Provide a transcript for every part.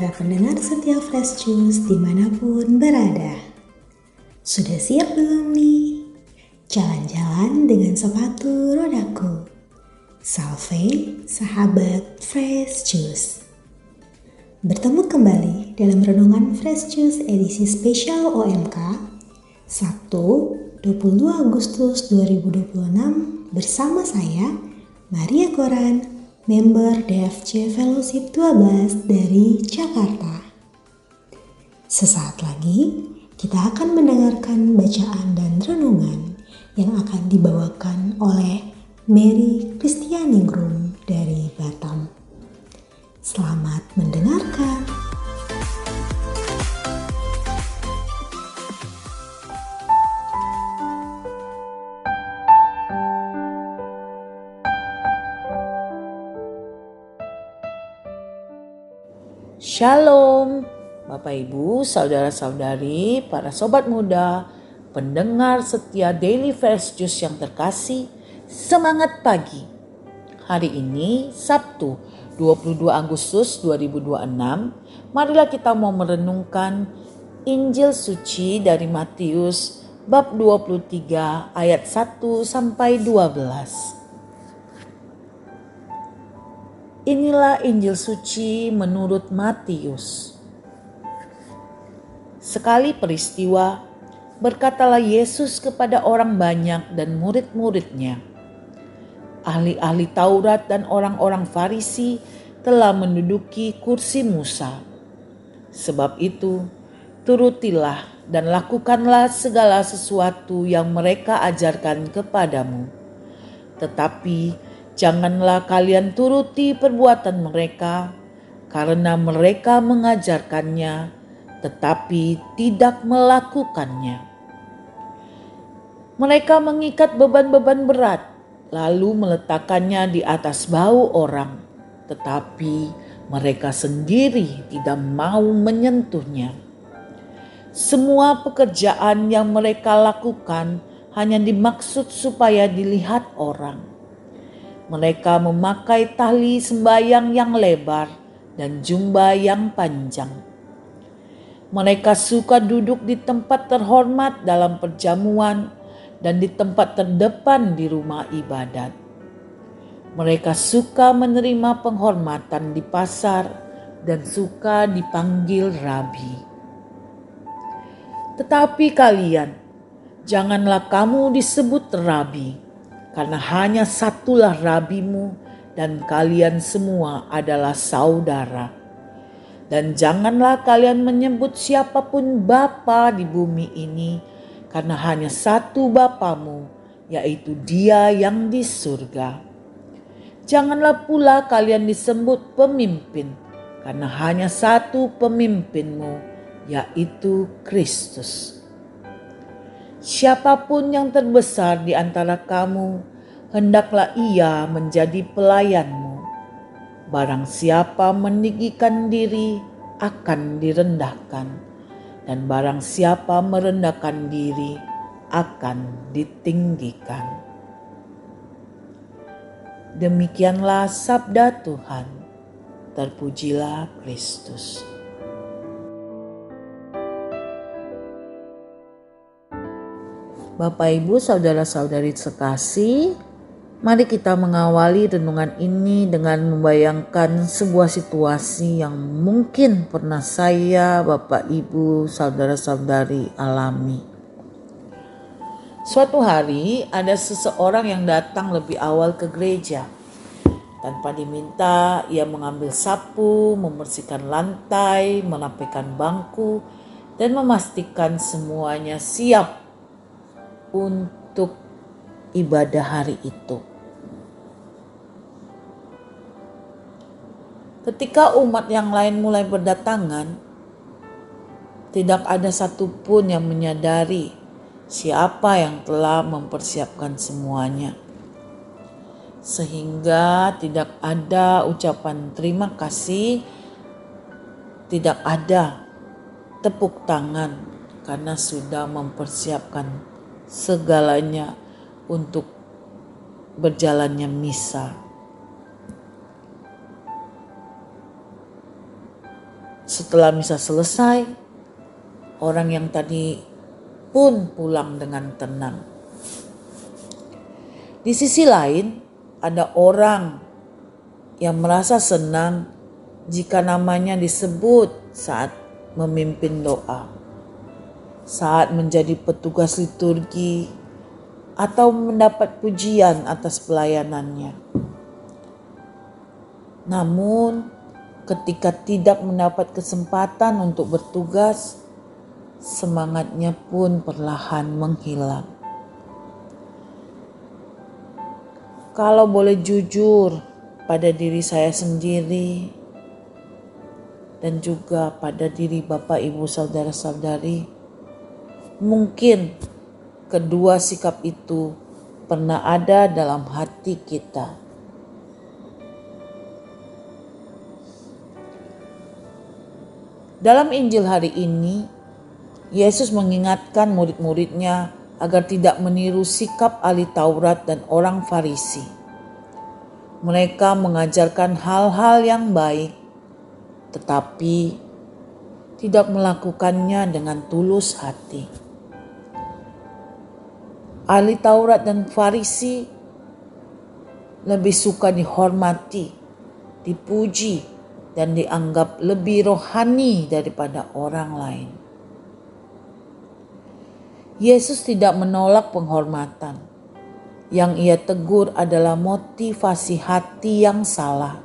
para pendengar setia Fresh Juice dimanapun berada. Sudah siap belum nih? Jalan-jalan dengan sepatu rodaku. Salve, sahabat Fresh Juice. Bertemu kembali dalam renungan Fresh Juice edisi spesial OMK, Sabtu 22 Agustus 2026 bersama saya, Maria Goran, member DFC Fellowship 12 dari Jakarta. Sesaat lagi, kita akan mendengarkan bacaan dan renungan yang akan dibawakan oleh Mary Kristianingrum dari Batam. Selamat mendengarkan. Shalom, Bapak Ibu, Saudara-saudari, para sobat muda, pendengar setia Daily Fresh Juice yang terkasih, semangat pagi. Hari ini Sabtu 22 Agustus 2026, marilah kita mau merenungkan Injil suci dari Matius bab 23 ayat 1 sampai 12. Inilah Injil suci menurut Matius. Sekali peristiwa, berkatalah Yesus kepada orang banyak dan murid-muridnya, ahli-ahli Taurat dan orang-orang Farisi telah menduduki kursi Musa. Sebab itu, turutilah dan lakukanlah segala sesuatu yang mereka ajarkan kepadamu. Tetapi janganlah kalian turuti perbuatan mereka, karena mereka mengajarkannya, tetapi tidak melakukannya. Mereka mengikat beban-beban berat, lalu meletakkannya di atas bahu orang, tetapi mereka sendiri tidak mau menyentuhnya. Semua pekerjaan yang mereka lakukan hanya dimaksud supaya dilihat orang. Mereka memakai tali sembayang yang lebar dan jubah yang panjang. Mereka suka duduk di tempat terhormat dalam perjamuan dan di tempat terdepan di rumah ibadat. Mereka suka menerima penghormatan di pasar dan suka dipanggil rabi. Tetapi kalian, janganlah kamu disebut rabi, karena hanya satulah rabimu dan kalian semua adalah saudara. Dan janganlah kalian menyebut siapapun bapa di bumi ini, karena hanya satu Bapamu, yaitu Dia yang di surga. Janganlah pula kalian disebut pemimpin, karena hanya satu pemimpinmu, yaitu Kristus. Siapapun yang terbesar di antara kamu, hendaklah ia menjadi pelayanmu. Barang siapa meninggikan diri akan direndahkan, dan barang siapa merendahkan diri akan ditinggikan. Demikianlah sabda Tuhan. Terpujilah Kristus. Bapak Ibu, saudara-saudari sekasih, mari kita mengawali renungan ini dengan membayangkan sebuah situasi yang mungkin pernah saya, Bapak Ibu, saudara-saudari alami. Suatu hari ada seseorang yang datang lebih awal ke gereja. Tanpa diminta, ia mengambil sapu, membersihkan lantai, merapikan bangku, dan memastikan semuanya siap untuk ibadah hari itu. Ketika umat yang lain mulai berdatangan, tidak ada satupun yang menyadari siapa yang telah mempersiapkan semuanya. Sehingga tidak ada ucapan terima kasih, tidak ada tepuk tangan karena sudah mempersiapkan segalanya untuk berjalannya misa. Setelah misa selesai, orang yang tadi pun pulang dengan tenang. Di sisi lain, ada orang yang merasa senang jika namanya disebut saat memimpin doa, saat menjadi petugas liturgi, atau mendapat pujian atas pelayanannya. Namun, ketika tidak mendapat kesempatan untuk bertugas, semangatnya pun perlahan menghilang. Kalau boleh jujur pada diri saya sendiri dan juga pada diri Bapak, Ibu, Saudara-saudari, mungkin kedua sikap itu pernah ada dalam hati kita. Dalam Injil hari ini, Yesus mengingatkan murid-muridnya agar tidak meniru sikap ahli Taurat dan orang Farisi. Mereka mengajarkan hal-hal yang baik, tetapi tidak melakukannya dengan tulus hati. Ahli Taurat dan Farisi lebih suka dihormati, dipuji, dan dianggap lebih rohani daripada orang lain. Yesus tidak menolak penghormatan. Yang ia tegur adalah motivasi hati yang salah.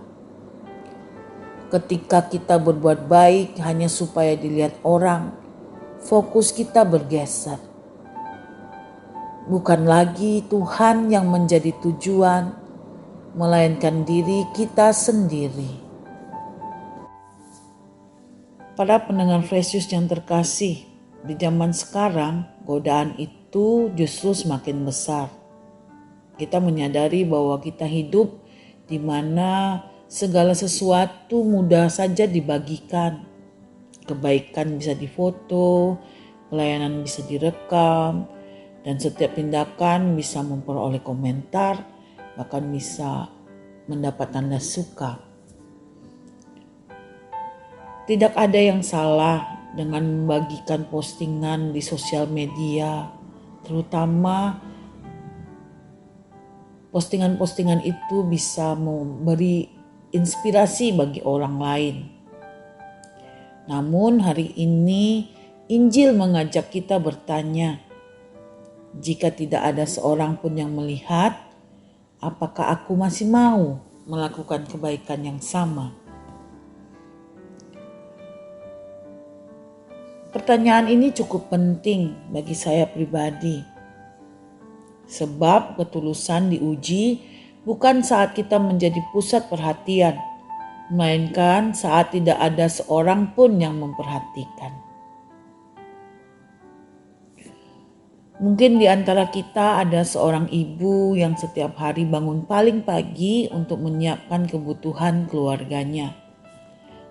Ketika kita berbuat baik hanya supaya dilihat orang, fokus kita bergeser. Bukan lagi Tuhan yang menjadi tujuan, melainkan diri kita sendiri. Para pendengar Fresh Juice yang terkasih, di zaman sekarang godaan itu justru semakin besar. Kita menyadari bahwa kita hidup di mana segala sesuatu mudah saja dibagikan. Kebaikan bisa difoto, pelayanan bisa direkam, dan setiap tindakan bisa memperoleh komentar, bahkan bisa mendapat tanda suka. Tidak ada yang salah dengan membagikan postingan di sosial media, terutama postingan-postingan itu bisa memberi inspirasi bagi orang lain. Namun hari ini Injil mengajak kita bertanya, jika tidak ada seorang pun yang melihat, apakah aku masih mau melakukan kebaikan yang sama? Pertanyaan ini cukup penting bagi saya pribadi. Sebab ketulusan diuji bukan saat kita menjadi pusat perhatian, melainkan saat tidak ada seorang pun yang memperhatikan. Mungkin di antara kita ada seorang ibu yang setiap hari bangun paling pagi untuk menyiapkan kebutuhan keluarganya.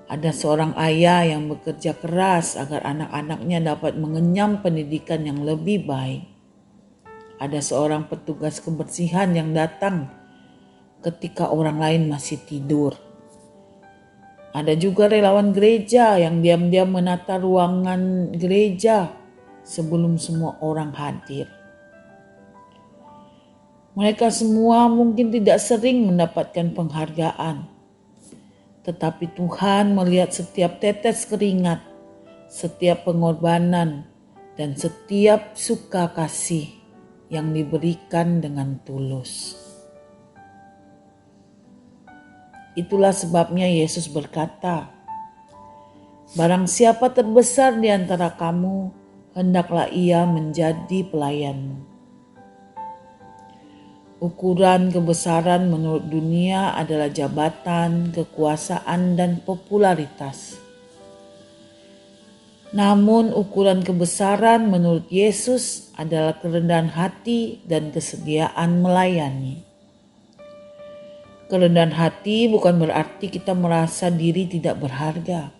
Ada seorang ayah yang bekerja keras agar anak-anaknya dapat mengenyam pendidikan yang lebih baik. Ada seorang petugas kebersihan yang datang ketika orang lain masih tidur. Ada juga relawan gereja yang diam-diam menata ruangan gereja sebelum semua orang hadir. Mereka semua mungkin tidak sering mendapatkan penghargaan. Tetapi Tuhan melihat setiap tetes keringat, setiap pengorbanan, dan setiap suka kasih yang diberikan dengan tulus. Itulah sebabnya Yesus berkata, "Barang siapa terbesar di antara kamu, hendaklah ia menjadi pelayanmu." Ukuran kebesaran menurut dunia adalah jabatan, kekuasaan, dan popularitas. Namun ukuran kebesaran menurut Yesus adalah kerendahan hati dan kesediaan melayani. Kerendahan hati bukan berarti kita merasa diri tidak berharga.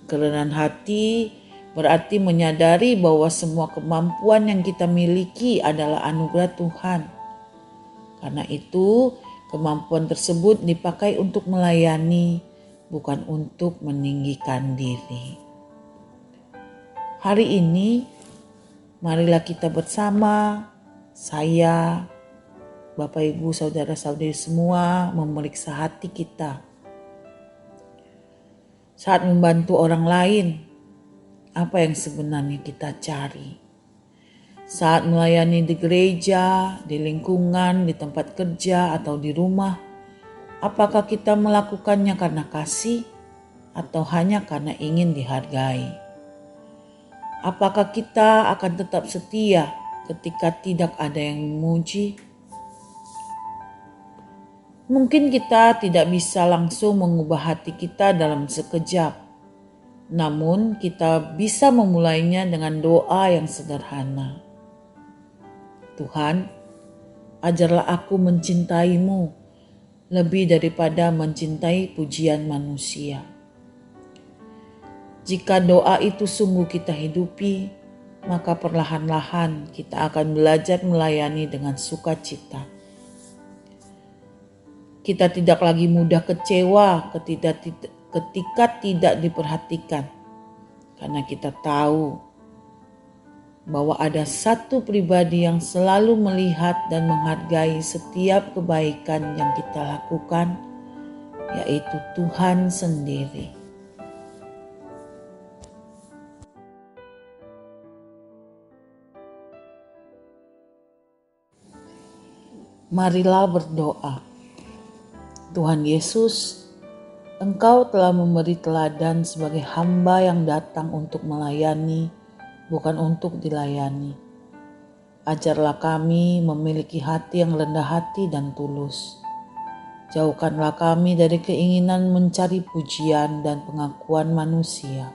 Kerendahan hati berarti menyadari bahwa semua kemampuan yang kita miliki adalah anugerah Tuhan. Karena itu, kemampuan tersebut dipakai untuk melayani, bukan untuk meninggikan diri. Hari ini, marilah kita bersama, saya, Bapak Ibu, Saudara-saudari semua memeriksa hati kita. Saat membantu orang lain, apa yang sebenarnya kita cari? Saat melayani di gereja, di lingkungan, di tempat kerja, atau di rumah, apakah kita melakukannya karena kasih atau hanya karena ingin dihargai? Apakah kita akan tetap setia ketika tidak ada yang memuji? Mungkin kita tidak bisa langsung mengubah hati kita dalam sekejap, namun kita bisa memulainya dengan doa yang sederhana. Tuhan, ajarlah aku mencintaimu lebih daripada mencintai pujian manusia. Jika doa itu sungguh kita hidupi, maka perlahan-lahan kita akan belajar melayani dengan sukacita. Kita tidak lagi mudah kecewa ketika tidak diperhatikan, karena kita tahu bahwa ada satu pribadi yang selalu melihat dan menghargai setiap kebaikan yang kita lakukan, yaitu Tuhan sendiri. Marilah berdoa. Tuhan Yesus, Engkau telah memberi teladan sebagai hamba yang datang untuk melayani, bukan untuk dilayani. Ajarlah kami memiliki hati yang rendah hati dan tulus. Jauhkanlah kami dari keinginan mencari pujian dan pengakuan manusia.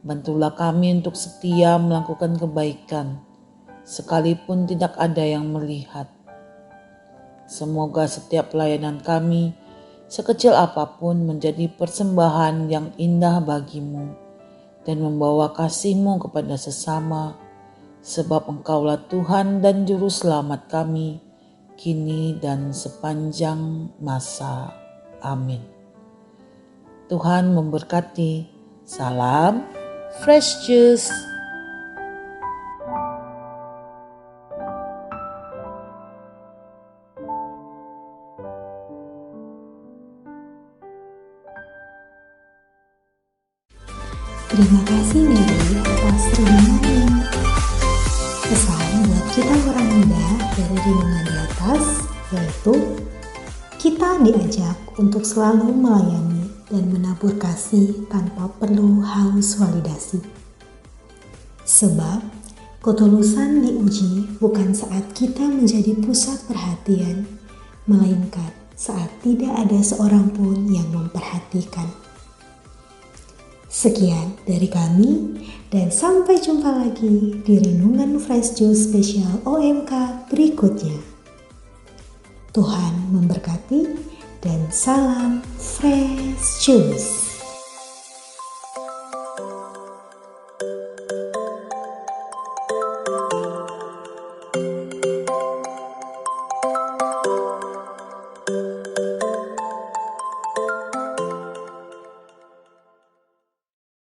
Bantulah kami untuk setia melakukan kebaikan, sekalipun tidak ada yang melihat. Semoga setiap pelayanan kami, sekecil apapun, menjadi persembahan yang indah bagimu dan membawa kasih-Mu kepada sesama, sebab Engkaulah Tuhan dan Juru Selamat kami, kini dan sepanjang masa. Amin. Tuhan memberkati. Salam Fresh Juice. Terima kasih Mary atas renungannya. Pesan buat kita orang muda dari renungan di atas yaitu kita diajak untuk selalu melayani dan menabur kasih tanpa perlu haus validasi. Sebab ketulusan diuji bukan saat kita menjadi pusat perhatian, melainkan saat tidak ada seorang pun yang memperhatikan. Sekian dari kami dan sampai jumpa lagi di Renungan Fresh Juice spesial OMK berikutnya. Tuhan memberkati dan salam Fresh Juice.